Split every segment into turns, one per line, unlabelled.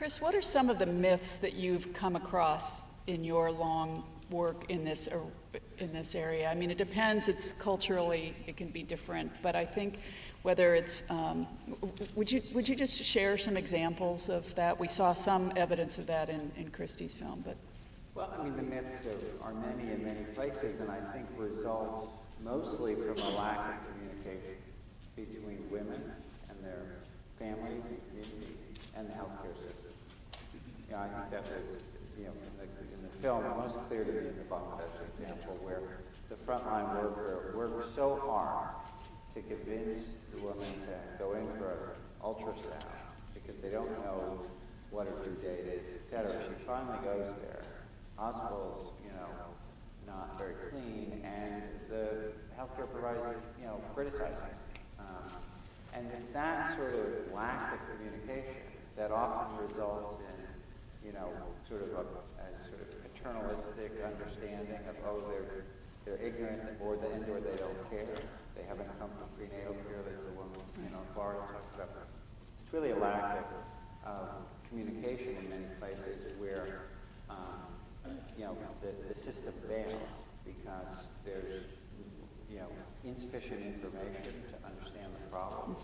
Chris, what are some of the myths that you've come across in your long work in this area? I mean, it depends. It's culturally, it can be different, but I think whether it's, would you just share some examples of that? We saw some evidence of that in Christy's film, but.
Well, I mean, the myths are many in many places, and I think result mostly from a lack of communication between women and their families and communities and the healthcare system. You know, I think that was, you know, in the film, most clear to me in the Bangladesh example, where the frontline worker worked so hard to convince the woman to go in for an ultrasound because they don't know what her due date is, et cetera. She finally goes there. Hospitals, you know, not very clean, and the healthcare providers, you know, criticizing. And it's that sort of lack of communication that often results in, you know, sort of a sort of paternalistic understanding of, oh, they're ignorant, or they don't care. They haven't come from prenatal care, as the woman, you know, Florida talked about. It's really a lack of communication in many places where, you know, the system fails because there's, you know, insufficient information to understand the problem.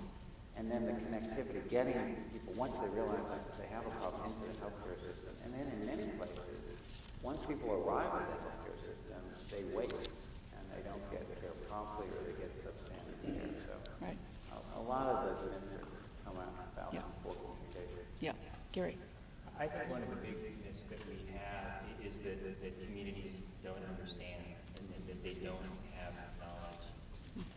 And then the connectivity, getting people, once they realize that they have a problem, into the healthcare system. And then in many places, once people arrive at the healthcare system, they wait, and they don't get care promptly, or they get substandard care. So
right.
A lot of those myths come out about poor communication.
Yeah, Gary.
I think one of the big myths that we have is that communities don't understand and that they don't have knowledge.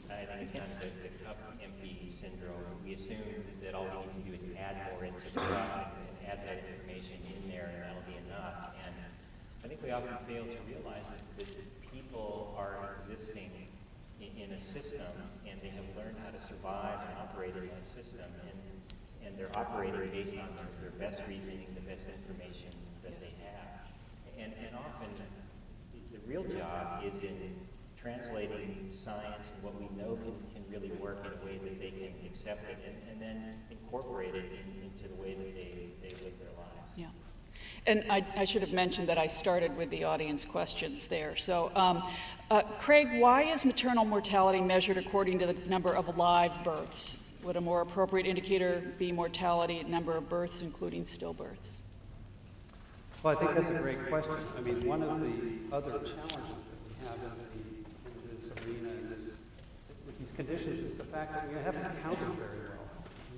I think it's kind of the cup empty syndrome. We assume that all we need to do is add more into the cup and add that information in there, and that'll be enough. And I think we often fail to realize that people are existing in a system, and they have learned how to survive and operate in that system. And they're operating based on their best reasoning, the best information that they have. And often the real job is in translating science and what we know can really work in a way that they can accept it and then incorporate it into the way that they live their lives.
Yeah. And I should have mentioned that I started with the audience questions there. So, Craig, why is maternal mortality measured according to the number of live births? Would a more appropriate indicator be mortality at number of births, including stillbirths?
Well, I think that's a great question. I mean, one of the other challenges that we have in this arena, with these conditions, is the fact that we haven't counted very well.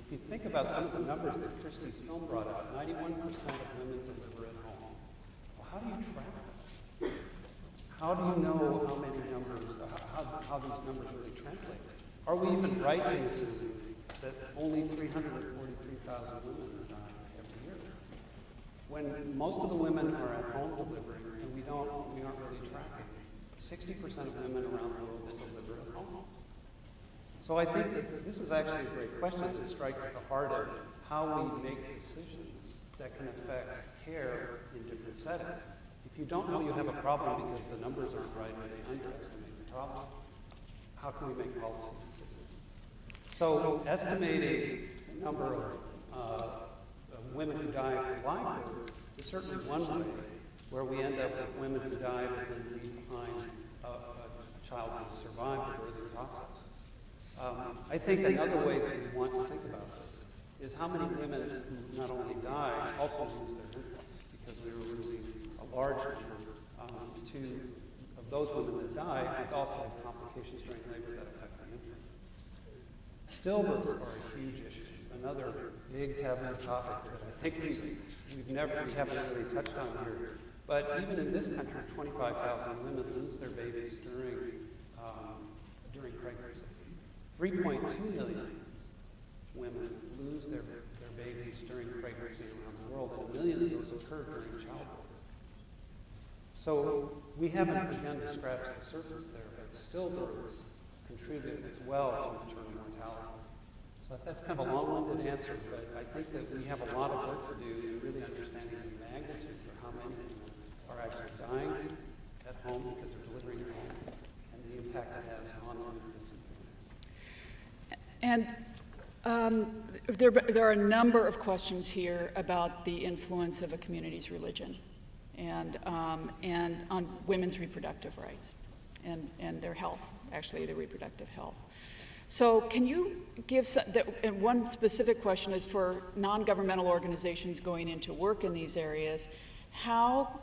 If you think about some of the numbers that Christy's film brought out, 91% of women deliver at home. Well, how do you track that? How do you know how many numbers, how these numbers really translate? Are we even right in assuming that only 343,000 women are dying every year, when most of the women are at home delivering, and we aren't really tracking 60% of women around the world that deliver at home. So I think that this is actually a great question that strikes at the heart of how we make decisions that can affect care in different settings. If you don't know you have a problem because the numbers aren't right or they underestimate the problem, how can we make policy decisions? So estimating the number of women who die from live birth is certainly one way, where we end up with women who die but then leave behind a child who survived the birthing process. I think another way that we want to think about this is how many women who not only die also lose their infants, because we were losing a large number of those women that die, and also have complications during labor that affect the infant. Stillbirths are a huge issue, another big taboo topic that I think we haven't really touched on here. But even in this country, 25,000 women lose their babies during pregnancy. 3.2 million women lose their babies during pregnancy around the world, and 1 million of those occur during childbirth. So we haven't begun to scratch the surface there, but stillbirths contribute as well to maternal mortality. So that's kind of a long-winded answer, but I think that we have a lot of work to do in really understanding the magnitude for how many women are actually dying at home because they're delivering at home, and the impact it has on infants and families.
And There are a number of questions here about the influence of a community's religion and on women's reproductive rights and their health, actually their reproductive health. So can you give and one specific question is for non-governmental organizations going into work in these areas, how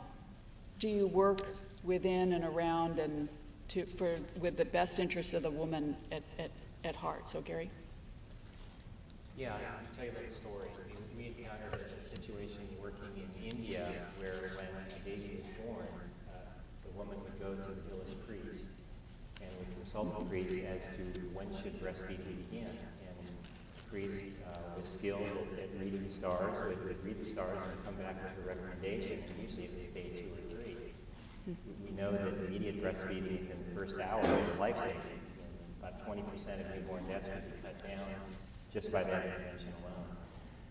do you work within and around and with the best interests of the woman at heart? So Gary?
Yeah, I can tell you that story. We encountered a situation working in India where when a baby was born, the woman would go to the village priest and would consult the priest as to when should breastfeeding begin. And the priest was skilled at reading the stars, would read the stars and come back with a recommendation, and usually it was day 2 or 3. We know that immediate breastfeeding within the first hour is life-saving. About 20% of newborn deaths can be cut down just by that intervention alone.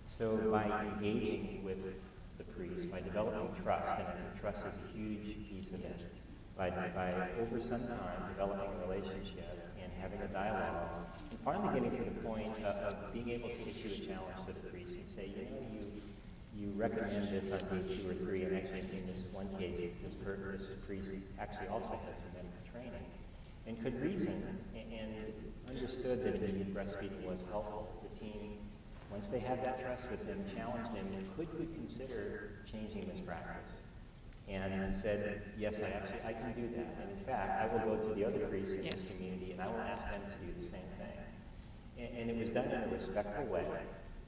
So by engaging with the priest, by developing trust, and I think trust is a huge piece of this, by over some time developing a relationship and having a dialogue, and finally getting to the point of being able to issue a challenge to the priest and say, you recommend this on day 2 or 3, and actually in this one case, this priest actually also had some medical training, and could reason and understood that immediate breastfeeding was helpful. The team, once they had that trust with him, challenged him, could we consider changing this practice? And said, yes, I can do that. And in fact, I will go to the other priests in this community and I will ask them to do the same thing. And it was done in a respectful way.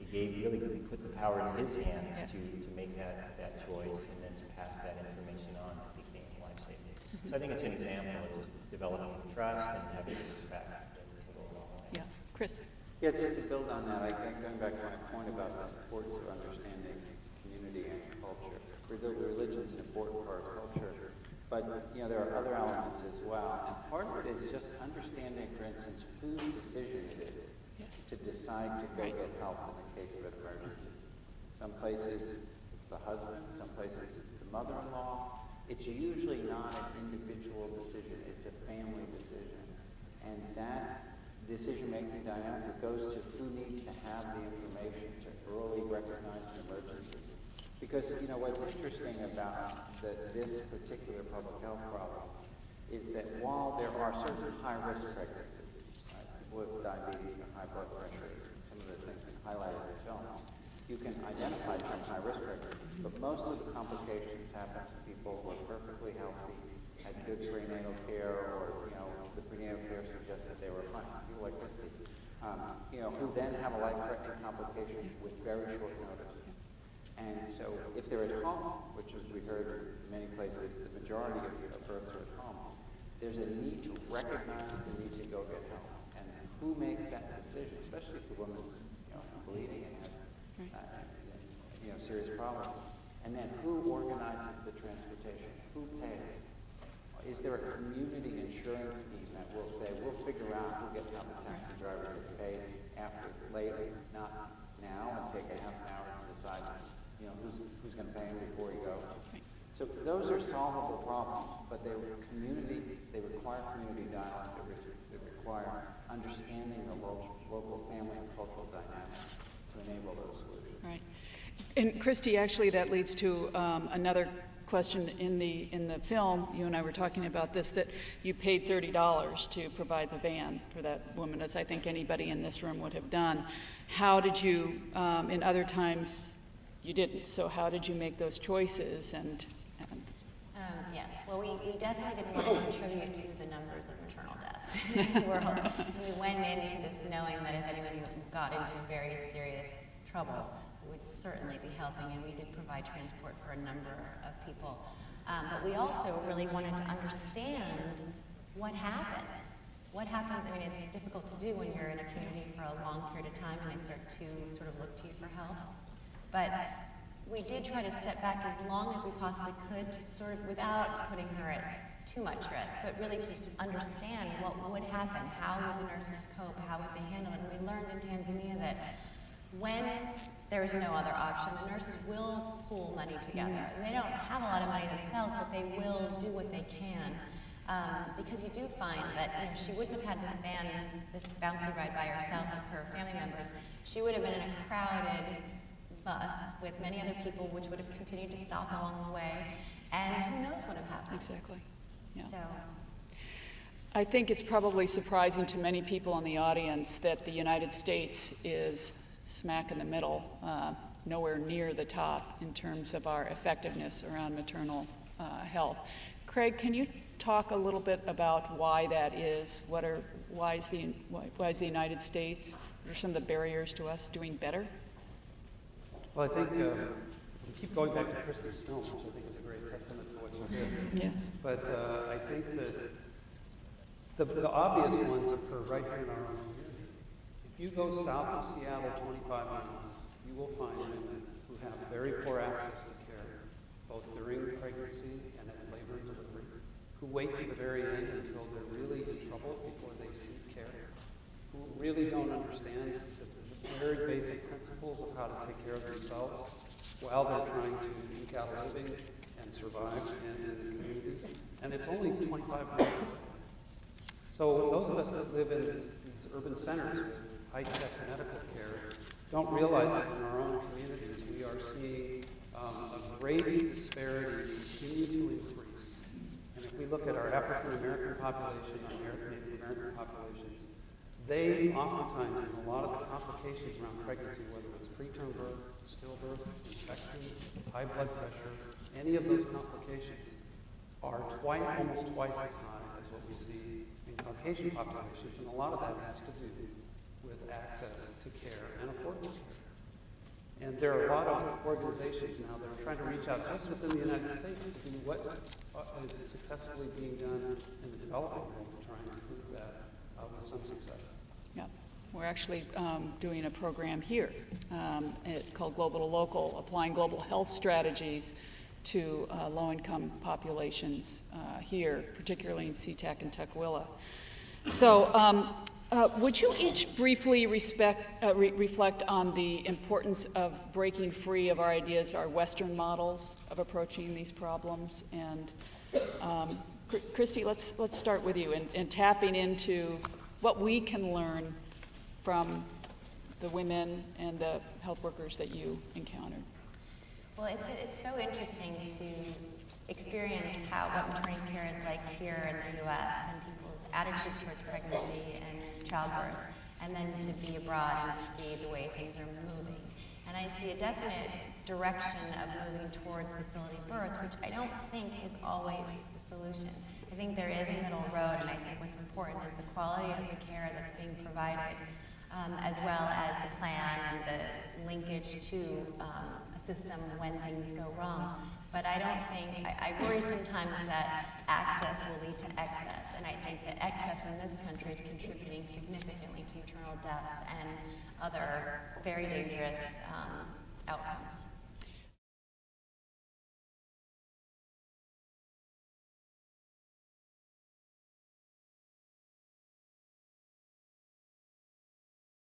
It really put the power in his hands to make that choice and then to pass that information on. It became life-saving. So I think it's an example of just developing trust and having respect that can go a long way.
Yeah, Chris.
Yeah, just to build on that, I think going back to my point about the importance of understanding community and culture. Religion's an important part of culture, but there are other elements as well. And part of it is just understanding, for instance, whose decision it is to decide to go get help in the case of an emergency. Some places it's the husband, some places it's the mother-in-law. It's usually not an individual decision, it's a family decision. And that decision-making dynamic goes to who needs to have the information to early recognize an emergency. Because, what's interesting about this particular public health problem is that while there are certain high-risk pregnancies, people with diabetes and high blood pressure, and some of the things highlighted in the film, you can identify some high-risk pregnancies, but most of the complications happen to people who are perfectly healthy, had good prenatal care, or, the prenatal care suggests that they were fine. People like Christy, who then have a life-threatening complication with very short notice. And so if they're at home, which as we heard in many places, the majority of births are at home, there's a need to recognize the need to go get help. And who makes that decision, especially if the woman's bleeding and has serious problems. And then who organizes the transportation? Who pays? Is there a community insurance scheme that will say, we'll figure out who gets how the taxi driver gets paid later, not now, and take a half an hour to decide who's going to pay him before you go. So those are solvable problems, but they require community dialogue, they require understanding the local family and cultural dynamics to enable those solutions.
Right. And Christy, actually that leads to another question in the film. You and I were talking about this, that you paid $30 to provide the van for that woman, as I think anybody in this room would have done. How did you, in other times, you didn't, so how did you make those choices?
Yes, well, we definitely didn't want to contribute to the numbers of maternal deaths in the world. We went into this knowing that if anyone got into very serious trouble, we would certainly be helping, and we did provide transport for a number of people. But we also really wanted to understand what happens. What happens, I mean, it's difficult to do when you're in a community for a long period of time and they start to sort of look to you for help. But we did try to set back as long as we possibly could to sort of, without putting her at too much risk, but really to understand what would happen, how would the nurses cope, how would they handle it. And we learned in Tanzania that when there is no other option, the nurses will pool money together. And they don't have a lot of money themselves, but they will do what they can. Because you do find that she wouldn't have had this van, this bouncy ride by herself with her family members she would have been in a crowded bus with many other people, which would have continued to stop along the way, and who knows what would have happened.
Exactly. Yeah.
So,
I think it's probably surprising to many people in the audience that the United States is smack in the middle, nowhere near the top in terms of our effectiveness around maternal health. Craig, can you talk a little bit about why that is? Why is the United States? What are some of the barriers to us doing better?
Well, I think we keep going back to Christy's film, which I think is a great testament to what you did.
Yes.
But I think that the obvious ones occur right here in our own community. If you go south of Seattle 25 miles, you will find women who have very poor access to care, both during pregnancy and at labor and delivery, who wait to the very end until they're really in trouble before they seek care, who really don't understand the very basic principles of how to take care of themselves while they're trying to eke out a living and survive in the communities. And it's only 25 miles away. So those of us that live in these urban centers with high-tech medical care don't realize that in our own communities we are seeing a great disparity continue to increase. And if we look at our African American population, our Native American populations, they oftentimes, in a lot of the complications around pregnancy, whether it's preterm birth, stillbirth, infections, high blood pressure, any of those complications are almost twice as high as what we see in Caucasian populations, and a lot of that has to do with access to care and affordable care. And there are a lot of organizations now that are trying to reach out just within the United States to do what is successfully being done in the developing world to try and improve that with some success.
Yeah, we're actually doing a program here called Global to Local, applying global health strategies to low-income populations here, particularly in SeaTac and Tukwila. So would you each briefly reflect on the importance of breaking free of our ideas, our Western models of approaching these problems? And Christy, let's start with you and tapping into what we can learn from the women and the health workers that you encountered.
well, it's so interesting to experience what maternity care is like here in the U.S. and people's attitude towards pregnancy and childbirth, and then to be abroad and to see the way things are moving. And I see a definite direction of moving towards facility births, which I don't think is always the solution. I think there is a middle road, and I think what's important is the quality of the care that's being provided, as well as the plan and the linkage to a system when things go wrong. But I don't think, I worry sometimes that access will lead to excess, and I think that excess in this country is contributing significantly to maternal deaths and other very dangerous outcomes.